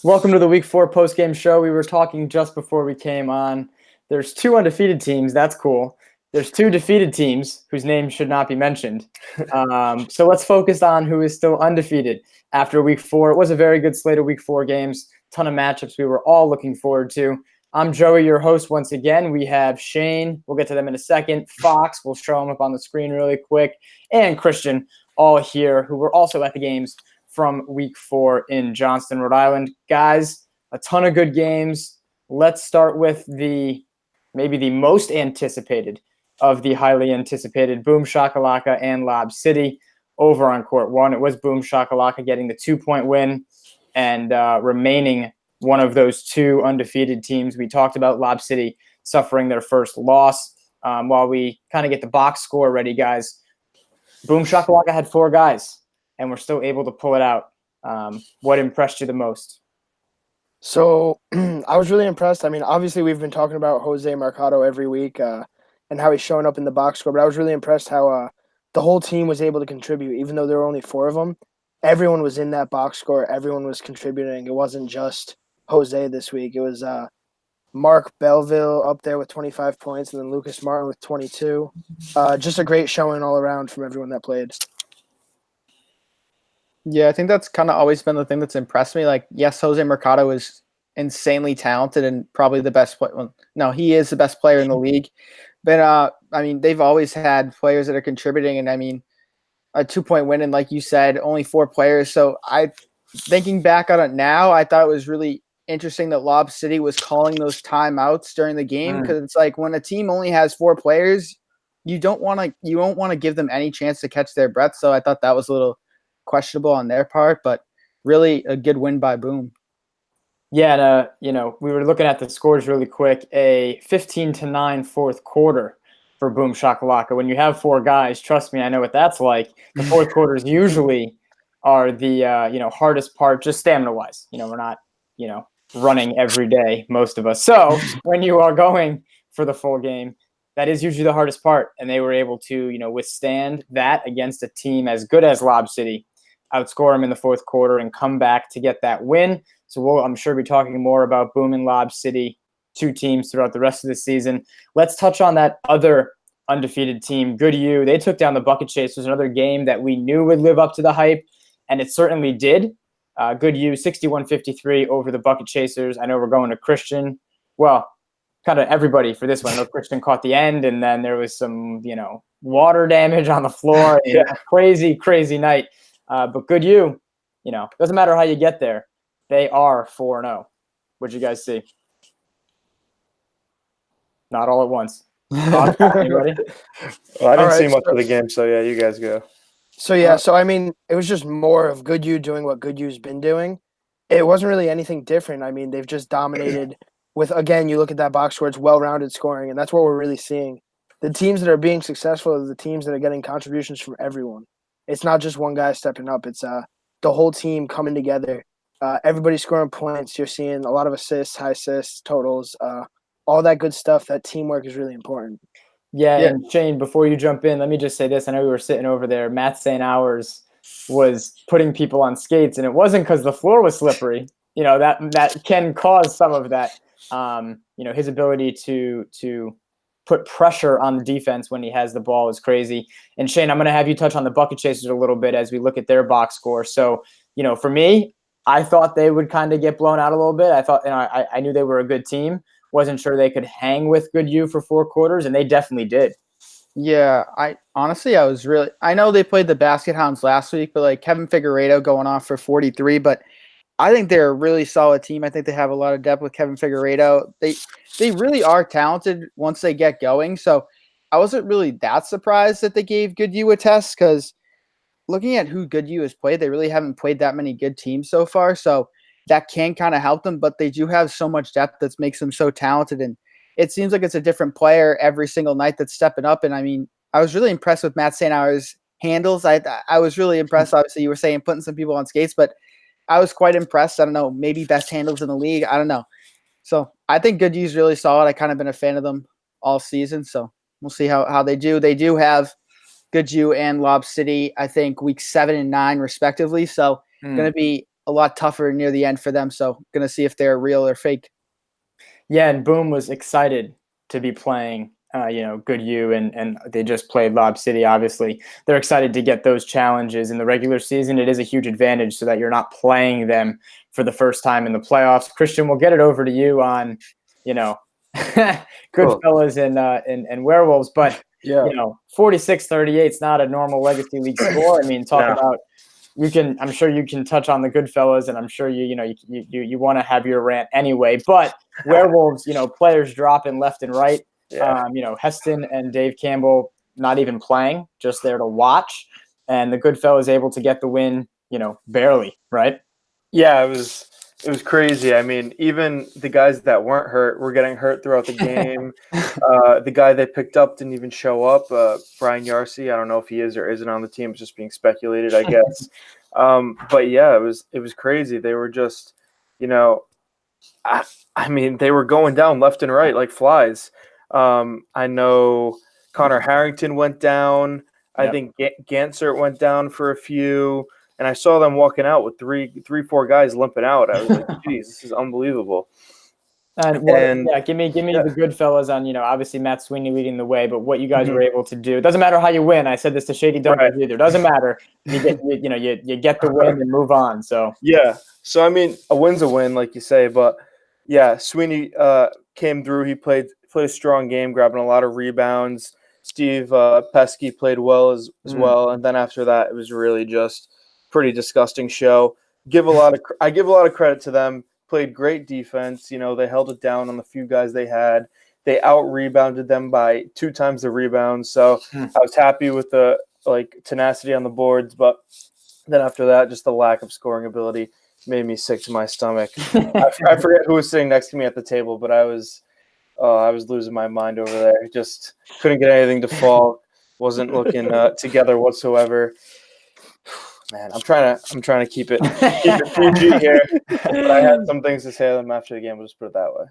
Welcome to the Week 4 postgame show. We were talking just before we came on. There's two undefeated teams. That's cool. There's two defeated teams whose names should not be mentioned. So let's focus on who is still undefeated after Week 4. It was a very good slate of Week 4 games. Ton of matchups we were all looking forward to. I'm Joey, your host once again. We have Shane. We'll get to them in a second. Fox, we'll show them up on the screen really quick. And Christian, all here, who were also at the games from Week 4 in Johnston, Rhode Island. Guys, a ton of good games. Let's start with maybe the most anticipated of the highly anticipated Boom Shakalaka and Lob City over on Court 1. It was Boom Shakalaka getting the 2-point win and remaining one of those two undefeated teams. We talked about Lob City suffering their first loss. While we kind of get the box score ready, guys, Boom Shakalaka had 4 guys, and we're still able to pull it out. What impressed you the most? So I was really impressed. I mean, obviously we've been talking about Jose Mercado every week and how he's showing up in the box score, but I was really impressed how the whole team was able to contribute, even though there were only 4 of them. Everyone was in that box score. Everyone was contributing. It wasn't just Jose this week. It was Mark Belleville up there with 25 points and then Lucas Martin with 22. Just a great showing all around from everyone that played. Yeah, I think that's kind of always been the thing that's impressed me. Like, yes, Jose Mercado is insanely talented and probably the best player. Well, no, he is the best player in the league. But, I mean, they've always had players that are contributing. And, I mean, a 2-point win, and like you said, only 4 players. So, thinking back on it now, I thought it was really interesting that Lob City was calling those timeouts during the game because it's like when a team only has 4 players, you don't want to give them any chance to catch their breath. So, I thought that was a little questionable on their part, but really a good win by Boom. Yeah, and, we were looking at the scores really quick. A 15-9 fourth quarter for Boom Shakalaka. When you have 4 guys, trust me, I know what that's like. The fourth quarters usually are the hardest part, just stamina-wise. We're not running every day, most of us. So when you are going for the full game, that is usually the hardest part, and they were able to withstand that against a team as good as Lob City, outscore them in the fourth quarter, and come back to get that win. So I'm sure be talking more about Boom and Lob City, 2 teams throughout the rest of the season. Let's touch on that other undefeated team, Good U. They took down the Bucket Chasers, another game that we knew would live up to the hype, and it certainly did. Good U, 61-53 over the Bucket Chasers. I know we're going to Christian. Well, kind of everybody for this one. I know Christian caught the end, and then there was some, water damage on the floor. Yeah. Crazy, crazy night. But Good U, doesn't matter how you get there. They are 4-0. What'd you guys see? Not all at once. You ready? Well, I didn't see much of the game, so yeah, you guys go. So I mean, it was just more of Good U doing what Good U's been doing. It wasn't really anything different. I mean, they've just dominated with, again, you look at that box score, it's well-rounded scoring, and that's what we're really seeing. The teams that are being successful are the teams that are getting contributions from everyone. It's not just one guy stepping up. It's the whole team coming together. Everybody scoring points. You're seeing a lot of assists, high assists, totals, all that good stuff. That teamwork is really important. Yeah, and Shane, before you jump in, let me just say this. I know we were sitting over there. Matt St. Hours was putting people on skates, and it wasn't because the floor was slippery. That can cause some of that. His ability to put pressure on the defense when he has the ball is crazy. And Shane, I'm going to have you touch on the Bucket Chasers a little bit as we look at their box score. So, for me, I thought they would kind of get blown out a little bit. I thought, I knew they were a good team. Wasn't sure they could hang with Good U for 4 quarters, and they definitely did. Yeah, I know they played the Basket Hounds last week, but like Kevin Figueiredo going off for 43, but I think they're a really solid team. I think they have a lot of depth with Kevin Figueiredo. They really are talented once they get going. So I wasn't really that surprised that they gave Good U a test because looking at who Good U has played, they really haven't played that many good teams so far. So that can kind of help them, but they do have so much depth that makes them so talented. And it seems like it's a different player every single night that's stepping up. And I mean, I was really impressed with Matt St. Hour's handles. I was really impressed. Obviously, you were saying putting some people on skates, but I was quite impressed. I don't know, maybe best handles in the league. I don't know. So I think Good U's really solid. I kind of been a fan of them all season. So we'll see how they do. They do have Good U and Lob City, I think, week 7 and 9 respectively. So going to be a lot tougher near the end for them. So gonna see if they're real or fake. Yeah, and Boom was excited to be playing, Good U, and they just played Lob City, obviously. They're excited to get those challenges in the regular season. It is a huge advantage so that you're not playing them for the first time in the playoffs. Christian, we'll get it over to you on, Goodfellas and Werewolves, but, 46-38 is not a normal Legacy League score. I mean, talk about I'm sure you can touch on the Goodfellas, and I'm sure you want to have your rant anyway. But Werewolves, players dropping left and right. Yeah. Heston and Dave Campbell not even playing, just there to watch, and the Goodfellas able to get the win, barely, right? Yeah, it was crazy. I mean, even the guys that weren't hurt were getting hurt throughout the game. The guy they picked up didn't even show up. Brian Yarcy, I don't know if he is or isn't on the team. It's just being speculated, I guess. But yeah, it was crazy. They were just, I mean, they were going down left and right like flies. I know Connor Harrington went down. I think Gansert went down for a few. And I saw them walking out with four guys limping out. I was like, geez, this is unbelievable. Give me the Goodfellas on, obviously Matt Sweeney leading the way, but what you guys were able to do. It doesn't matter how you win. I said this to Shady Dunkers either. It doesn't matter. You get the win and move on. So yeah. So I mean, a win's a win, like you say, but yeah, Sweeney came through. He played a strong game, grabbing a lot of rebounds. Steve Pesky played well as well, and then after that, it was really just pretty disgusting show. I give a lot of credit to them. Played great defense. They held it down on the few guys they had. They out-rebounded them by 2 times the rebounds. So I was happy with the tenacity on the boards, but then after that, just the lack of scoring ability made me sick to my stomach. I forget who was sitting next to me at the table, but I was losing my mind over there. Just couldn't get anything to fall. Wasn't looking together whatsoever. Man, I'm trying to keep it PG here, but I had some things to say to them after the game. We'll just put it that way.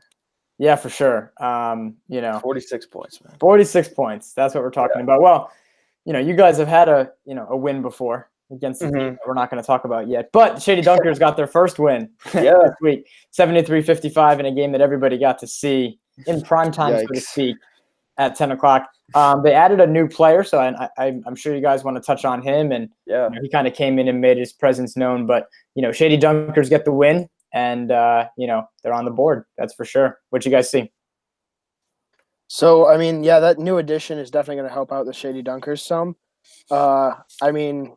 Yeah, for sure. 46 points, man. 46 points. That's what we're talking about. Well, you guys have had a win before against the team that we're not going to talk about yet. But Shady Dunkers got their first win this week, 73-55 in a game that everybody got to see in prime time, so to speak, at 10 o'clock. They added a new player, so I'm sure you guys want to touch on him. And he kind of came in and made his presence known. But, Shady Dunkers get the win, and, they're on the board. That's for sure. What you guys see? So, I mean, that new addition is definitely going to help out the Shady Dunkers some. I mean,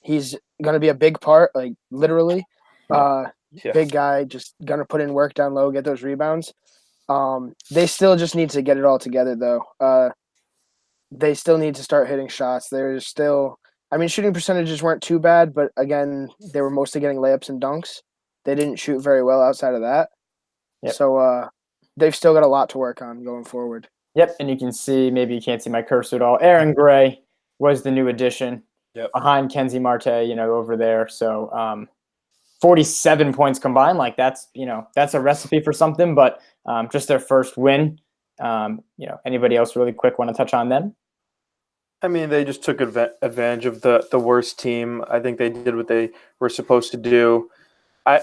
he's going to be a big part, like literally. Big guy, just going to put in work down low, get those rebounds. They still just need to get it all together, though. They still need to start hitting shots. There's still – I mean, shooting percentages weren't too bad, but, again, they were mostly getting layups and dunks. They didn't shoot very well outside of that. Yep. So they've still got a lot to work on going forward. Yep, and you can see – maybe you can't see my cursor at all. Aaron Gray was the new addition behind Kenzie Marte, over there. So 47 points combined. Like, that's a recipe for something, but just their first win. Anybody else really quick want to touch on them? I mean, they just took advantage of the worst team. I think they did what they were supposed to do. I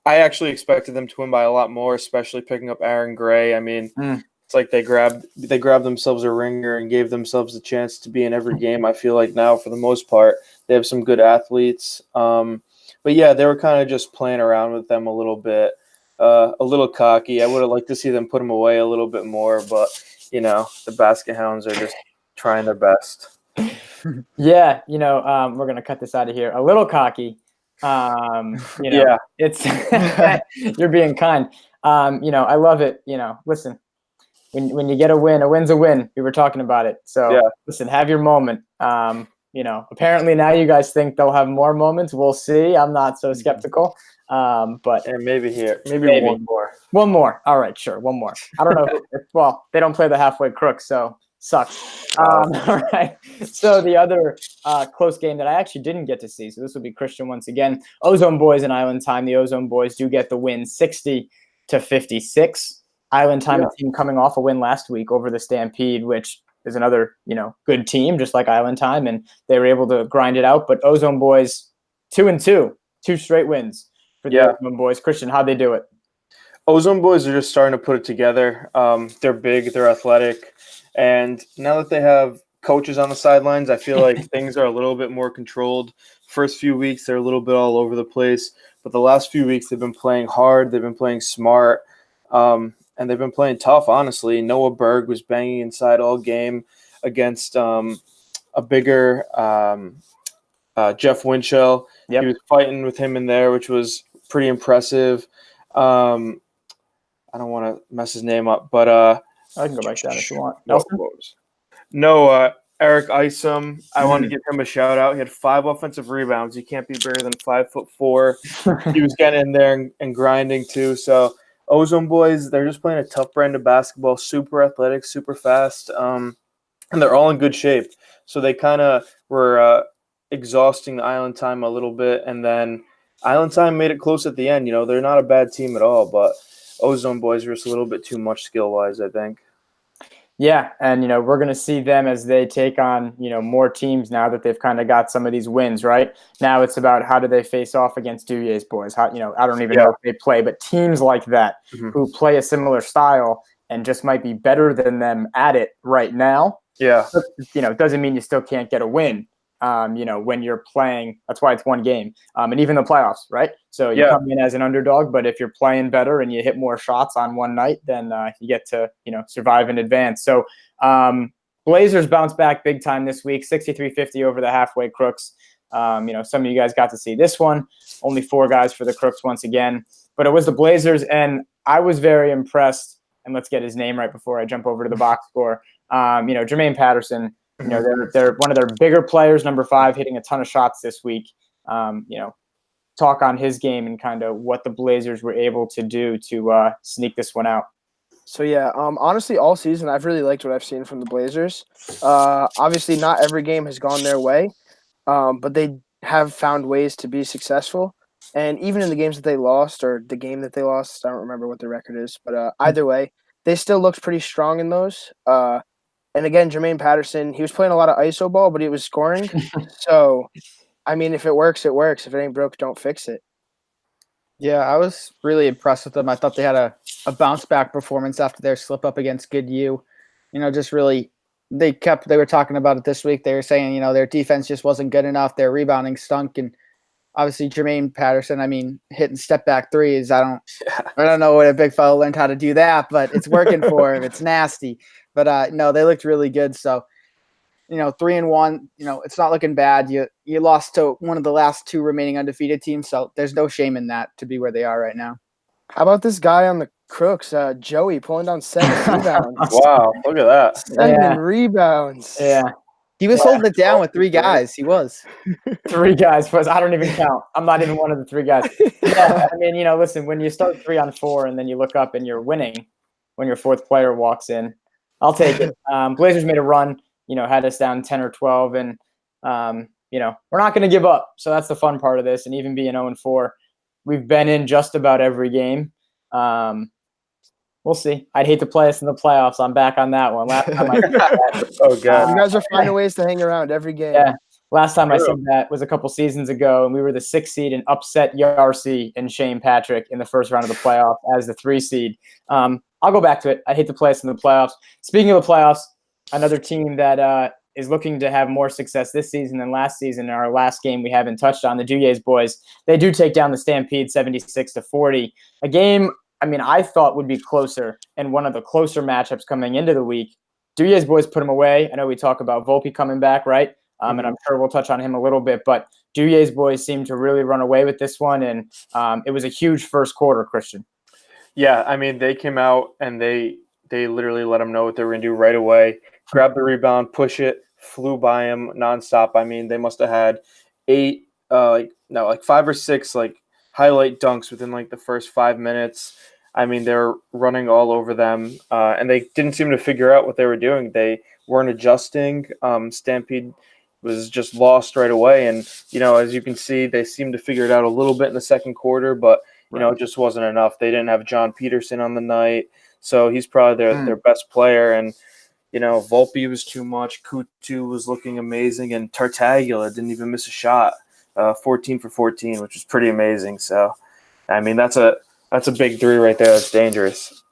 actually expected them to win by a lot more, especially picking up Aaron Gray. I mean, it's like they grabbed themselves a ringer and gave themselves a chance to be in every game. I feel like now, for the most part, they have some good athletes. But yeah, they were kind of just playing around with them a little bit. A little cocky. I would have liked to see them put them away a little bit more, but the Basket Hounds are just trying their best. Yeah, we're gonna cut this out of here. A little cocky. It's you're being kind. I love it. Listen, when you get a win's a win. We were talking about it. So listen, have your moment. Apparently now you guys think they'll have more moments. We'll see. I'm not so skeptical. But maybe one more. All right, sure. One more. I don't know. Well, they don't play the halfway crook, so sucks. All right. So the other close game that I actually didn't get to see. So this will be Christian once again. Ozone Boys and Island Time. The Ozone Boys do get the win, 60-56. Island Time, a team coming off a win last week over the Stampede, which is another good team, just like Island Time, and they were able to grind it out. But Ozone Boys 2-2. 2 straight wins for the Yeah. Ozone boys. Christian, how'd they do it? Ozone boys are just starting to put it together. They're big, they're athletic, and now that they have coaches on the sidelines, I feel like things are a little bit more controlled. First few weeks, they're a little bit all over the place, but the last few weeks, they've been playing hard, they've been playing smart, and they've been playing tough, honestly. Noah Berg was banging inside all game against a bigger Jeff Winchell. Yep. He was fighting with him in there, which was pretty impressive. I don't want to mess his name up, but I can go back down if you want. Nelson? Eric Isom. I want to give him a shout out. He had 5 offensive rebounds. You can't be bigger than 5'4". He was getting in there and grinding too. So Ozone boys, they're just playing a tough brand of basketball. Super athletic, super fast, and they're all in good shape. So they kind of were exhausting the Island Time a little bit, and then Island Time made it close at the end. They're not a bad team at all, but Ozone boys are just a little bit too much skill-wise, I think. Yeah, and we're going to see them as they take on more teams now that they've kind of got some of these wins. Right now, it's about how do they face off against Duyer's boys. How I don't even know if they play, but teams like that who play a similar style and just might be better than them at it right now. Yeah, doesn't mean you still can't get a win. When you're playing, that's why it's one game. And even the playoffs, right? So you come in as an underdog, but if you're playing better and you hit more shots on one night, then you get to, survive in advance. So Blazers bounce back big time this week, 63-50 over the halfway Crooks. Some of you guys got to see this one. Only 4 guys for the Crooks once again, but it was the Blazers, and I was very impressed. And let's get his name right before I jump over to the box score. Jermaine Patterson. They're one of their bigger players, number 5, hitting a ton of shots this week. Talk on his game and kind of what the Blazers were able to do to sneak this one out. So, honestly, all season, I've really liked what I've seen from the Blazers. Obviously, not every game has gone their way, but they have found ways to be successful. And even in the games that they lost, or the game that they lost, I don't remember what the record is, but either way, they still looked pretty strong in those. And again, Jermaine Patterson, he was playing a lot of ISO ball, but he was scoring. So, I mean, if it works, it works. If it ain't broke, don't fix it. Yeah, I was really impressed with them. I thought they had a bounce-back performance after their slip-up against Good U. Just really they were talking about it this week. They were saying, their defense just wasn't good enough. Their rebounding stunk. And obviously Jermaine Patterson, hitting step-back threes. I don't know what a big fellow learned how to do that, but it's working for him. It's nasty. But no, they looked really good. So, 3-1, it's not looking bad. You lost to one of the last 2 remaining undefeated teams, so there's no shame in that to be where they are right now. How about this guy on the Crooks, Joey, pulling down 7 rebounds? Wow, look at that. 7 rebounds. Yeah. He was holding it down with 3 guys. He was. 3 guys. I don't even count. I'm not even one of the 3 guys. Yeah, listen, when you start 3 on 4 and then you look up and you're winning when your 4th player walks in, I'll take it. Blazers made a run, had us down 10 or 12, and, we're not going to give up. So that's the fun part of this. And even being 0-4, we've been in just about every game. We'll see. I'd hate to play us in the playoffs. I'm back on that one. Last time I said that. Oh, God. You guys are finding ways to hang around every game. Yeah. Last time I said that was a couple seasons ago, and we were the 6th seed and upset Yarcy and Shane Patrick in the first round of the playoff as the 3 seed. I'll go back to it. I hate to play us in the playoffs. Speaking of the playoffs, another team that is looking to have more success this season than last season. Our last game we haven't touched on, the Duyer's boys. They do take down the Stampede 76-40. A game, I thought would be closer and one of the closer matchups coming into the week. Duyer's boys put them away. I know we talk about Volpe coming back, right? And I'm sure we'll touch on him a little bit, but Duyer's boys seem to really run away with this one, and it was a huge first quarter, Christian. Yeah, they came out and they literally let them know what they were going to do right away. Grab the rebound, push it, flew by him nonstop. They must have had 5 or 6 highlight dunks within the first 5 minutes. They were running all over them, and they didn't seem to figure out what they were doing. They weren't adjusting. Stampede was just lost right away, and as you can see, they seemed to figure it out a little bit in the second quarter, but it just wasn't enough. They didn't have John Peterson on the night, so he's probably their best player, and Volpe was too much. Kutu was looking amazing, and Tartaglia didn't even miss a shot. 14 for 14, which is pretty amazing. So, I mean, that's a big three right there. That's dangerous.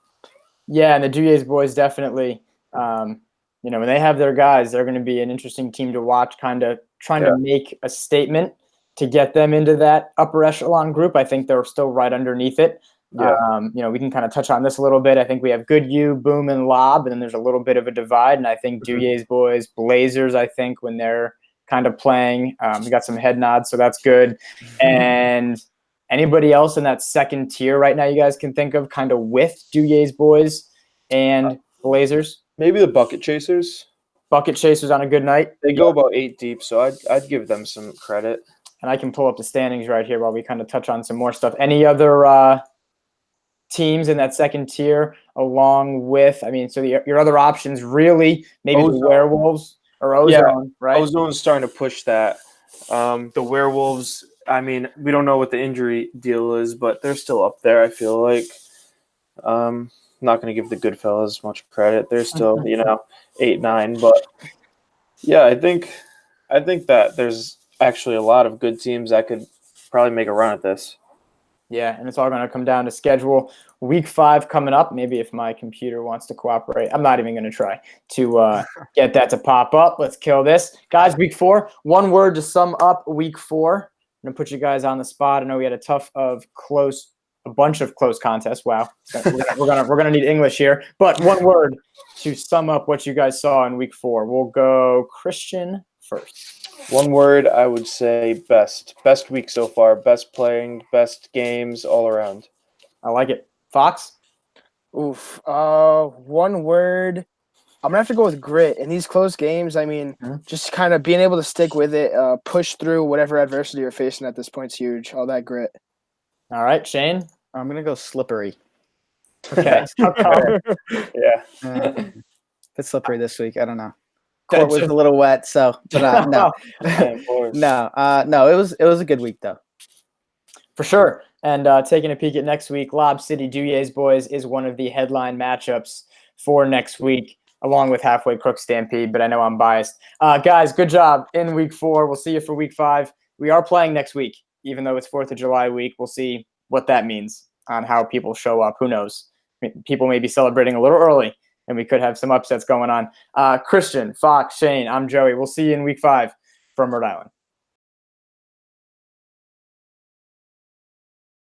Yeah, and the Duyes boys definitely, when they have their guys, they're going to be an interesting team to watch, kind of trying to make a statement to get them into that upper echelon group. I think they're still right underneath it. Yeah. We can kind of touch on this a little bit. I think we have Good U, Boom, and Lob, and then there's a little bit of a divide. And I think Duyes boys, Blazers, I think when they're kind of playing, we got some head nods, so that's good. And anybody else in that second tier right now you guys can think of kind of with Duyes boys and Blazers? Maybe the Bucket Chasers. Bucket Chasers on a good night. They go about 8 deep, so I'd give them some credit. And I can pull up the standings right here while we kind of touch on some more stuff. Any other teams in that second tier along with, so your other options really, maybe Ozone. the Werewolves or Ozone, right? Ozone's starting to push that. The Werewolves, we don't know what the injury deal is, but they're still up there, I feel like. Not going to give the Goodfellas much credit. They're still, 8-9. But, yeah, I think that there's actually a lot of good teams that could probably make a run at this. Yeah, and it's all going to come down to schedule. Week 5 coming up. Maybe if my computer wants to cooperate. I'm not even going to try to get that to pop up. Let's kill this. Guys, week 4, one word to sum up week 4. I'm going to put you guys on the spot. I know we had a bunch of close contests. Wow. We're gonna need English here. But one word to sum up what you guys saw in week 4. We'll go Christian first. One word, I would say best. Best week so far. Best playing, best games all around. I like it. Fox? Oof. One word. I'm gonna have to go with grit. In these close games, just kind of being able to stick with it, push through whatever adversity you're facing at this point is huge. All that grit. All right, Shane? I'm going to go slippery. Okay. Yeah. It's slippery this week. I don't know. Court was a little wet, so but no. No, it was a good week though. For sure. And taking a peek at next week, Lob City Duyes boys is one of the headline matchups for next week, along with Halfway Crook Stampede, but I know I'm biased. Guys, good job in week 4. We'll see you for week 5. We are playing next week, even though it's 4th of July week. We'll see what that means on how people show up. Who knows? People may be celebrating a little early, and we could have some upsets going on. Christian, Fox, Shane, I'm Joey. We'll see you in week 5 from Rhode Island.